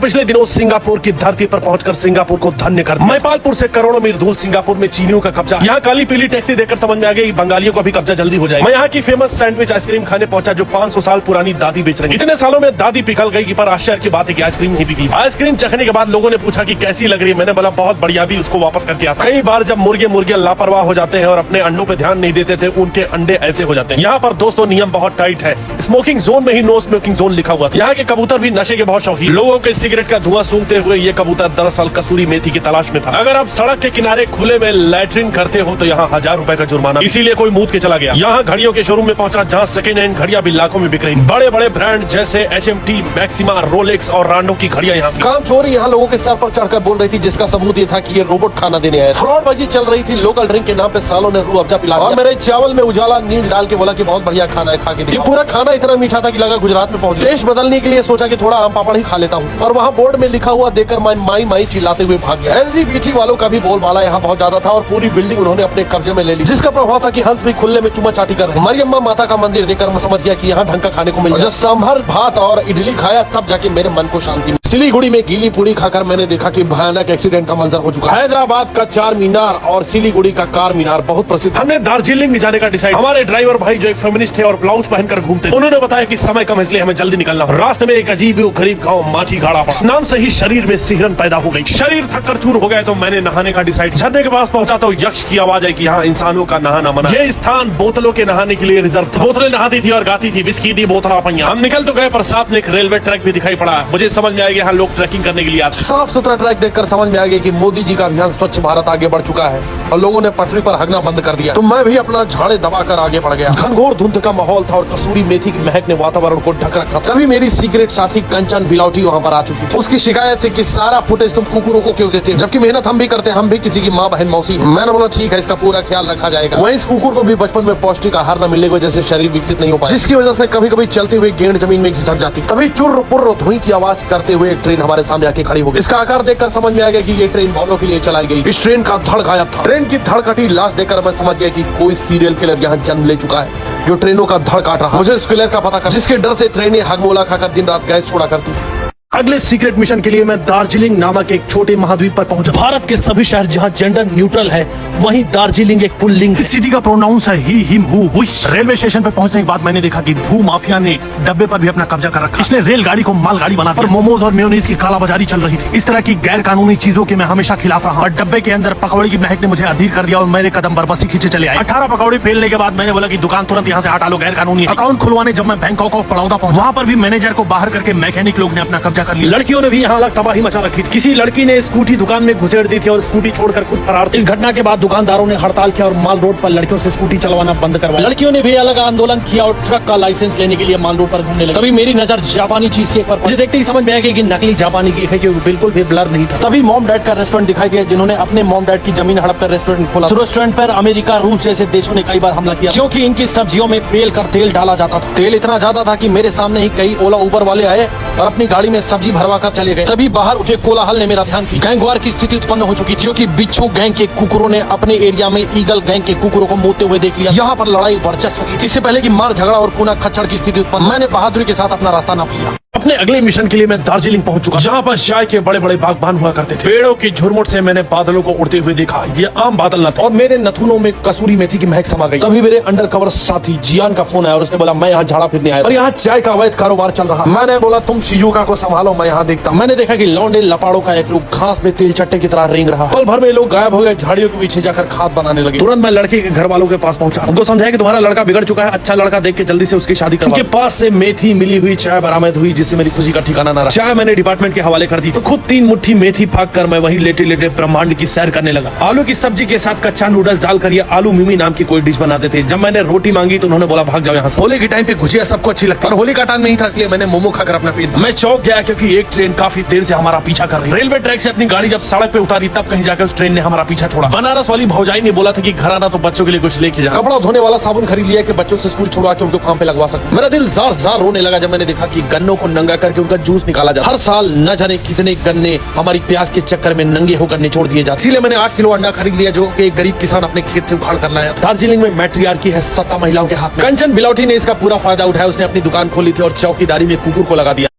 पिछले दिनों सिंगापुर की धरती पर पहुंचकर सिंगापुर को धन्य कर दिया। मैपालपुर से करोड़ों मील दूर सिंगापुर में चीनियों का कब्जा। यहाँ काली पीली टैक्सी देखकर समझ में आ गई बंगालियों का भी कब्जा जल्दी हो जाएगा। मैं यहाँ की फेमस सैंडविच आइसक्रीम खाने पहुंचा जो 500 साल पुरानी दादी बेच रही है। इतने सालों में दादी पिघल गई पर आश्चर्य की बात है कि आइसक्रीम नहीं पिघली। आइसक्रीम चखने के बाद लोगों ने पूछा कि कैसी लग रही है। मैंने बोला बहुत बढ़िया, भी उसको वापस करके आता। कई बार जब मुर्गे लापरवाह हो जाते हैं और अपने अंडों पे ध्यान नहीं देते थे, उनके अंडे ऐसे हो जाते हैं। यहाँ पर दोस्तों नियम बहुत टाइट है। स्मोकिंग जोन में ही नो स्मोकिंग जोन लिखा हुआ था। यहाँ के कबूतर भी नशे के बहुत शौकीन। लोगों के सिगरेट का धुआं सूंघते हुए ये कबूतर दरअसल कसूरी मेथी की तलाश में था। अगर आप सड़क के किनारे खुले में लैट्रिन करते हो तो यहाँ 1000 रुपए का जुर्माना। इसीलिए कोई मूत के चला गया। यहाँ घड़ियों के शोरूम में पहुंचा जहाँ सेकेंड हैंड घड़ियां भी लाखों में बिक रही। बड़े बड़े ब्रांड जैसे HMT, मैक्सिमा, रोलेक्स और रांडो की घड़ियां यहाँ। काम चोरी यहाँ लोगों के सर पर चढ़कर बोल रही थी, जिसका सबूत ये था कि ये रोबोट खाना देने आया। फ्रॉडबाजी चल रही थी। लोकल ड्रिंक के नाम पे सालों ने रूह अफ़ज़ा पिला और मेरे चावल में उजाला नील डाल के बोला कि बहुत बढ़िया खाना है, खा के देखो। ये पूरा खाना इतना मीठा था कि लगा गुजरात में पहुंच गया। टेस्ट बदलने के लिए सोचा कि थोड़ा आम पापड़ ही खा लेता हूँ और वहाँ बोर्ड में लिखा हुआ देखकर मैं माई चिल्लाते हुए भाग गया। LGBT वालों का भी बोलबाला यहाँ बहुत ज्यादा था और पूरी बिल्डिंग उन्होंने अपने कब्जे में ले ली, जिसका प्रभाव था कि हंस भी खुले में चुमा चाटी कर रहे। मरियम्मा माता का मंदिर देखकर मैं समझ गया कि यहाँ ढंग का खाने को मिला। जब सांभर भात और इडली खाया तब जाके मेरे मन को शांति मिली। सिलीगुड़ी में गीली पूड़ी खाकर मैंने देखा कि भयानक एक्सीडेंट का मंजर हो चुका है। हैदराबाद का चार मीनार और सिलीगुड़ी का कार मीनार बहुत प्रसिद्ध। हमने दार्जिलिंग जाने का डिसाइड। हमारे ड्राइवर भाई जो एक फेमिनिस्ट थे और ब्लाउज पहनकर घूमते, उन्होंने बताया कि समय कम इसलिए हमें जल्दी निकलना हो। रास्ते में एक अजीब गरीब गाँव माची गाड़ा पड़ा। नाम से ही शरीर में सिहरन पैदा हो गई। शरीर थककर चूर हो गए तो मैंने नहाने का डिसाइड। झरने के पास पहुंचा तो यक्ष की आवाज आई कि यहाँ इंसानों का नहाना मना। ये स्थान बोतलों के नहाने के लिए रिजर्व था। बोतलें नहाती थी और गाती थी, विस्की दी बोतला पहिया। हम निकल तो गए पर साथ में एक रेलवे ट्रैक भी दिखाई पड़ा। मुझे समझ में आ गया यहाँ लोग ट्रैकिंग करने के लिए आते। साफ सुथरा ट्रैक देखकर समझ में आ गया कि मोदी जी का अभियान स्वच्छ भारत आगे बढ़ चुका है और लोगों ने पटरी पर हगना बंद कर दिया। तो मैं भी अपना झाड़े दबाकर आगे बढ़ गया। घनघोर धुंध का माहौल था और कसूरी मेथी की महक ने वातावरण को ढक रखा। तभी मेरी सीक्रेट साथी कंचन बिलौटी वहाँ पर आ चुकी थी। उसकी शिकायत थी कि सारा फुटेज तुम कुकुरों को क्यों देते, जबकि मेहनत हम भी करते, हम भी किसी की माँ बहन मौसी। मैंने बोला ठीक है, इसका पूरा ख्याल रखा जाएगा। वहीं इस कुकुर को भी बचपन में पौष्टिक आहार न मिलने की वजह से शरीर विकसित नहीं हो पाया, जिसकी वजह से कभी कभी चलते हुए गेंद जमीन में घिसक जाती। तभी चुर्र पुर्र धुई की आवाज करते हुए एक ट्रेन हमारे सामने आके खड़ी हो गई। इसका आकार देखकर समझ में आ गया कि ये ट्रेन मॉलों के लिए चलाई गई। इस ट्रेन का धड़ गायब था। ट्रेन की धड़कटी लाश देखकर मैं समझ गया कि कोई सीरियल किलर यहाँ जन्म ले चुका है जो ट्रेनों का धड़ काट रहा। मुझे उस किलर का पता कर, जिसके डर से ट्रेनें हगमोला खाकर दिन रात गैस छोड़ा करती थी। अगले सीक्रेट मिशन के लिए मैं दार्जिलिंग नामक एक छोटे महाद्वीप पर पहुंचा। भारत के सभी शहर जहां जेंडर न्यूट्रल है, वहीं दार्जिलिंग एक पुल्लिंग। इस सिटी का प्रोनाउंस है ही, हिम, हु, हुइश। रेलवे स्टेशन पर पहुंचने के बाद मैंने देखा कि भू माफिया ने डब्बे पर भी अपना कब्जा कर रखा। इसने रेलगाड़ी को मालगाड़ी बना और मोमोज और मेयोनीज की कालाबाजारी चल रही थी। इस तरह की गैर कानूनी चीजों के मैं हमेशा खिलाफ रहा और डब्बे के अंदर पकौड़ी की महक ने मुझे अधीर कर दिया और मेरे कदम बरबसी खींचे चले आए। 18 पकौड़ी फेलने के बाद मैंने बोला कि दुकान तुरंत यहाँ से हटा लो, गैर कानूनी। अकाउंट खुलवाने जब मैं बैंकॉक और बड़ौदा पहुंचा, वहाँ पर भी मैनेजर को बाहर करके मैकेनिक लोग ने अपना कब्जा कर लिया। लड़कियों ने यहाँ अलग तबाही मचा रखी थी। किसी लड़की ने स्कूटी दुकान में घुसेड़ दी थी और स्कूटी छोड़कर खुद फरार थी। इस घटना के बाद दुकानदारों ने हड़ताल किया और माल रोड पर लड़कियों से स्कूटी चलवाना बंद करवाया। लड़कियों ने भी अलग आंदोलन किया और ट्रक का लाइसेंस लेने के लिए माल रोड पर घूमने लगी। तभी मेरी नजर जापानी चीज के ऊपर मुझे देखते ही समझ में आ गया कि नकली जापानी की है, क्योंकि बिल्कुल भी ब्लर नहीं था। तभी मॉम डैड का रेस्टोरेंट दिखाई दिया, जिन्होंने अपने मॉम डैड की जमीन हड़प कर रेस्टोरेंट खोला। रेस्टोरेंट पर अमेरिका, रूस जैसे देशों ने कई बार हमला किया, क्योंकि इनकी सब्जियों में पेल कर तेल डाला जाता था। तेल इतना ज्यादा था कि मेरे सामने ही कई ओला उबर वाले आए और अपनी गाड़ी में सब्जी भरवा कर चले गए। तभी बाहर उठे कोलाहल ने मेरा ध्यान की। गैंगवार की स्थिति उत्पन्न हो चुकी थी, क्योंकि बिच्छू गैंग के कुकुरों ने अपने एरिया में ईगल गैंग के कुकुरों को मुड़ते हुए देख लिया। यहाँ पर लड़ाई वर्चस्व की। इससे पहले कि मार झगड़ा और खूना खच्चड़ की स्थिति उत्पन्न, मैंने बहादुरी के साथ अपना रास्ता नाप लिया। अपने अगले मिशन के लिए मैं दार्जिलिंग पहुंच चुका, जहाँ पर चाय के बड़े बड़े बागबान हुआ करते थे। पेड़ों की झुरमुट से मैंने बादलों को उड़ते हुए देखा। ये आम बादल न थे और मेरे नथुनों में कसूरी मेथी की महक समा गई। तभी मेरे अंडरकवर साथी जियान का फोन आया और उसने बोला मैं यहाँ झाड़ा फिरने आया और यहाँ चाय का अवैध कारोबार चल रहा। मैंने बोला तुम शिजुका को संभालो, मैं यहाँ देखता। मैंने देखा कि लौंडे लपाड़ों का एक ग्रुप घास में तेल चट्टे की तरह रेंग रहा। पल भर में लोग गायब हो गए, झाड़ियों के पीछे जाकर खाद बनाने लगे। तुरंत मैं लड़के के घर वालों के पास पहुंचा, उनको समझाया कि तुम्हारा लड़का बिगड़ चुका है, अच्छा लड़का देख के जल्दी से उसकी शादी करवाओ। उनके पास से मेथी मिली हुई चाय बरामद हुई, जिससे मेरी खुशी का ठिकाना न रहा। चाय मैंने डिपार्टमेंट के हवाले कर दी तो खुद 3 मुट्ठी मेथी फाक कर मैं वहीं लेटे लेटे ब्रह्मांड की सैर करने लगा। आलू की सब्जी के साथ कच्चा नूडल्स डालकर ये आलू मिमी नाम की कोई डिश बनाते थे। जब मैंने रोटी मांगी तो उन्होंने बोला भाग जाओ यहाँ से। होली के टाइम पे गुजिया सबको अच्छी लगती है और होली का टाइम नहीं था, इसलिए मैंने मोमो खाकर अपना पेट। मैं चौंक गया क्योंकि एक ट्रेन काफी देर से हमारा पीछा कर रही। रेलवे ट्रैक से अपनी गाड़ी जब सड़क पे उतारी तब कहीं जाकर उस ट्रेन ने हमारा पीछा छोड़ा। बनारस वाली भौजाई ने बोला था कि घर आना तो बच्चों के लिए कुछ लेके जा। कपड़ा धोने वाला साबुन खरीद लिया कि बच्चों से स्कूल छुड़वा के उनको काम पे लगवा सकते। मेरा दिल जार जार रोने लगा जब मैंने देखा कि गन्नों को नंगा करके उनका जूस निकाला जाता। हर साल न जाने कितने गन्ने हमारी प्याज के चक्कर में नंगे होकर निचोड़ दिए जाते। इसीलिए मैंने 8 किलो अंडा खरीद लिया, जो एक गरीब किसान अपने खेत से उखाड़ कर लाया। दार्जिलिंग में मैट्रियार्की है, सत्ता महिलाओं के हाथ में। कंचन बिलौटी ने इसका पूरा फायदा उठाया। उसने अपनी दुकान खोली थी और चौकीदारी में कुकुर को लगा दिया।